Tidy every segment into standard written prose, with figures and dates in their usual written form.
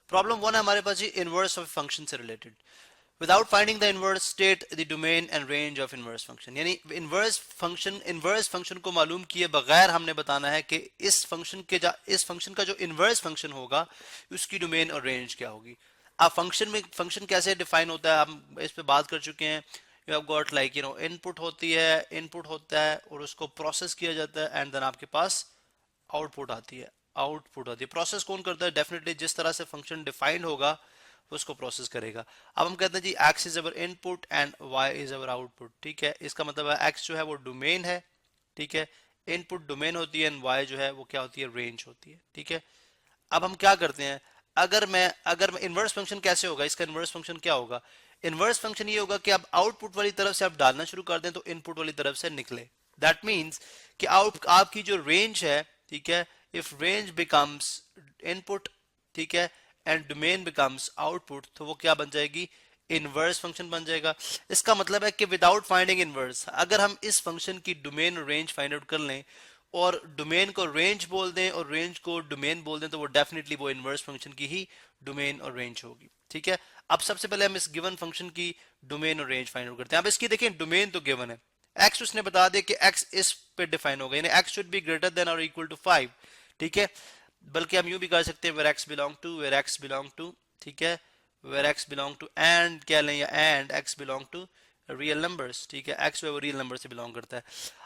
Problem 1 है हमारे पास जी, inverse of function से related. Without finding the inverse state the domain and range of inverse function. यानी inverse function को मालूम किए बगैर हमने बताना है कि इस फंक्शन का जो इनवर्स फंक्शन होगा उसकी डोमेन और रेंज क्या होगी। अब फंक्शन कैसे डिफाइन होता है हम इस पे बात कर चुके हैं। You have got like input होता है और उसको प्रोसेस किया जाता है एंड देन आपके पास आउटपुट आती है। प्रोसेस कौन करता है? डेफिनेटली जिस तरह से फंक्शन डिफाइंड होगा उसको प्रोसेस करेगा। अब हम कहते हैं जी x is our input and y is our output. ठीक है, इसका मतलब है x जो है वो डोमेन है। ठीक है, इनपुट डोमेन होती है एंड y जो है वो क्या होती है? रेंज होती है। ठीक है, अब हम क्या करते हैं, अगर मैं इनवर्स फंक्शन कैसे होगा, इसका इनवर्स फंक्शन क्या होगा? इनवर्स फंक्शन ये होगा कि आप आउटपुट वाली तरफ से आप डालना शुरू कर दें तो इनपुट वाली तरफ से निकले। दैट मीन्स कि आपकी जो रेंज है, ठीक है, इफ रेंज बिकम्स इनपुट, ठीक है, एंड डोमेन बिकम्स आउटपुट, तो वो क्या बन जाएगी? इनवर्स फंक्शन बन जाएगा। इसका मतलब है कि विदाउट फाइंडिंग इनवर्स, अगर हम इस फंक्शन की डोमेन और रेंज फाइंड आउट कर लें और डोमेन को रेंज बोल दें और रेंज को डोमेन बोल दें तो वो डेफिनेटली वो इनवर्स फंक्शन की ही डोमेन और रेंज होगी। ठीक है, अब सबसे पहले हम इस गिवन फंक्शन की डोमेन और रेंज फाइंड आउट करते हैं। अब इसकी देखें, डोमेन तो गिवन है, एक्स उसने बता दिया कि एक्स इस पे डिफाइन होगा, यानी x should be greater than और इक्वल टू 5। ठीक है, बल्कि हम यूं भी कर सकते हैं वेयर एक्स बिलोंग टू, ठीक है, where X belong to and क्या लें, या and X belong to real numbers. ठीक है, एक्स वो रियल नंबर से बिलोंग करता है।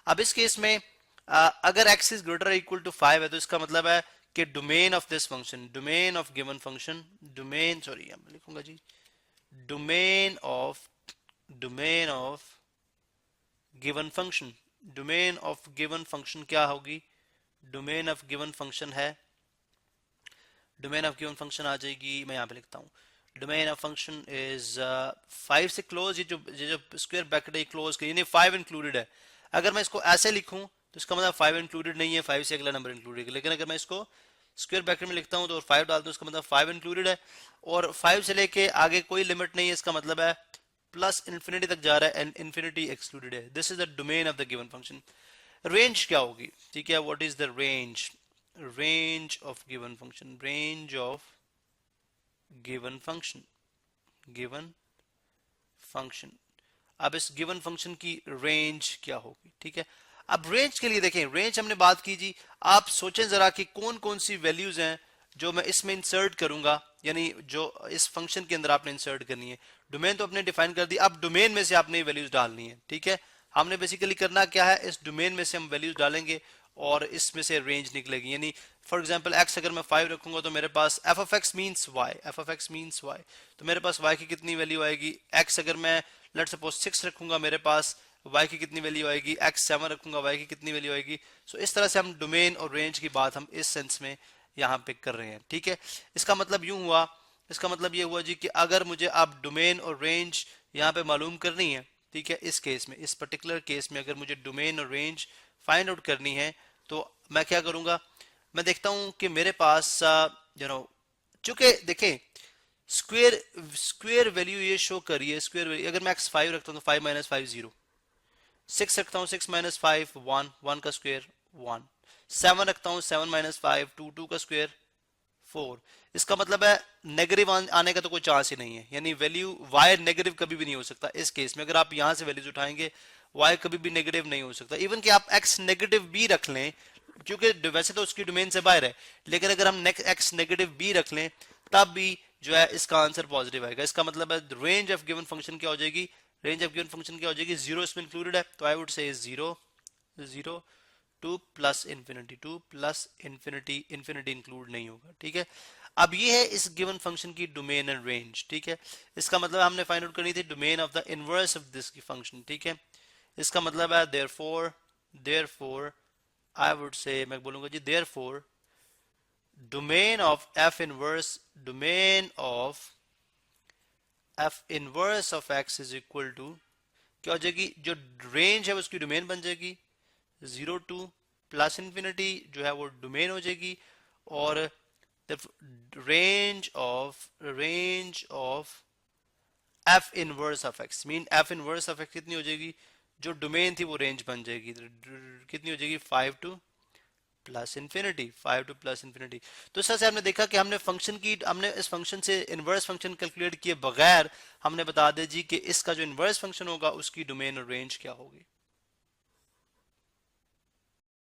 अब इस केस में अगर x is greater equal to 5 है तो इसका मतलब है कि domain of this function, domain of given function, लिखूंगा जी, domain of given function, domain of given function क्या होगी? डोमेन ऑफ गिवन फंक्शन है, डोमेन ऑफ गिवन फंक्शन आ जाएगी, मैं यहाँ पे लिखता हूँ, डोमेन ऑफ फंक्शन इज 5 से क्लोज, ये जो स्क्वायर ब्रैकेट है क्लोज के, यानी 5 इंक्लूडेड है। अगर मैं इसको ऐसे लिखूं तो इसका मतलब 5 इंक्लूडेड नहीं है, 5 से अगला नंबर इंक्लूडेड है। लेकिन अगर मैं इसको स्क्वायर ब्रैकेट में लिखता हूं तो 5 डालता हूं, इसका मतलब 5 इंक्लूडेड है और 5 से लेके आगे कोई लिमिट नहीं है, इसका मतलब है प्लस इन्फिनिटी तक जा रहा है एंड इन्फिनिटी एक्सक्लूडेड है। This is the domain of the given function. Range क्या होगी? ठीक है, what is the range of given function, range of given function. अब इस गिवन फंक्शन की रेंज क्या होगी? ठीक है, अब रेंज के लिए देखें, रेंज हमने बात की जी, आप सोचें जरा कि कौन कौन सी वैल्यूज हैं जो मैं इसमें इंसर्ट करूंगा, यानी जो इस फंक्शन के अंदर आपने इंसर्ट करनी है। डोमेन तो आपने डिफाइन कर दी, अब डोमेन में से आपने वैल्यूज डालनी है। ठीक है, हमने बेसिकली करना क्या है, इस डोमेन में से हम वैल्यूज डालेंगे और इसमें से रेंज निकलेगी। यानी फॉर एग्जांपल x अगर मैं 5 रखूंगा तो मेरे पास f of x means y, तो मेरे पास y की कितनी वैल्यू आएगी? x अगर मैं लेट्स सपोज 6 रखूंगा, मेरे पास y की कितनी वैल्यू आएगी? x 7 रखूंगा, y की कितनी वैल्यू आएगी? सो इस तरह से हम डोमेन और रेंज की बात हम इस सेंस में यहाँ पे कर रहे हैं। ठीक है, इसका मतलब यूं हुआ, इसका मतलब ये हुआ जी कि अगर मुझे आप डोमेन और रेंज यहाँ पे मालूम करनी है, ठीक है, इस केस में, इस पर्टिकुलर केस में अगर मुझे डोमेन और रेंज फाइंड आउट करनी है तो मैं क्या करूंगा, मैं देखता हूं कि मेरे पास चूंकि देखें स्क्वेयर वैल्यू ये शो करिए, स्क्वेयर वैल्यू अगर मैं x5 रखता हूं तो 5 माइनस 5 0, 6 रखता हूं 6 माइनस 5 1, 1 का स्क्वायर 1, 7 रखता हूं 7 माइनस 5 2, 2 का स्क्वायर 4। इसका मतलब है नेगेटिव आने का तो कोई चांस ही नहीं है, यानी वैल्यू y नेगेटिव कभी भी नहीं हो सकता। इस केस में अगर आप यहां से वैल्यूज उठाएंगे y कभी भी नेगेटिव नहीं हो सकता। इवन कि आप x नेगेटिव भी रख लें, क्योंकि वैसे तो उसकी डोमेन से बाहर है, लेकिन अगर हम x नेगेटिव भी रख लें तब भी जो है इसका आंसर पॉजिटिव आएगा। इसका मतलब है रेंज ऑफ गिवन फंक्शन क्या हो जाएगी? रेंज ऑफ गिवन फंक्शन क्या हो जाएगी? 0 इसमें इंक्लूडेड है, तो I would say 0 2 plus infinity, infinity include नहीं होगा। ठीक है, अब ये है इस गिवन फंक्शन की डोमेन एंड रेंज। ठीक है, इसका मतलब हमने फाइंड आउट करनी थी domain of the inverse of this function. ठीक है, इसका मतलब है देयरफॉर आई वुड से, मैं बोलूंगा जी therefore domain of f inverse of x is equal to क्या हो जाएगी? जो रेंज है उसकी डोमेन बन जाएगी 0 टू प्लस इन्फिनिटी, जो है वो डोमेन हो जाएगी, और range of f inverse of x mean f inverse of x कितनी हो जाएगी? जो डोमेन थी वो रेंज बन जाएगी, कितनी हो जाएगी? 5 two plus infinity, 5 two plus infinity. तो इस तरह से हमने देखा कि हमने इस फंक्शन से इनवर्स फंक्शन कैलकुलेट किए बगैर हमने बता दिया जी कि इसका जो इनवर्स फंक्शन होगा उसकी डोमेन और रेंज क्या होगी।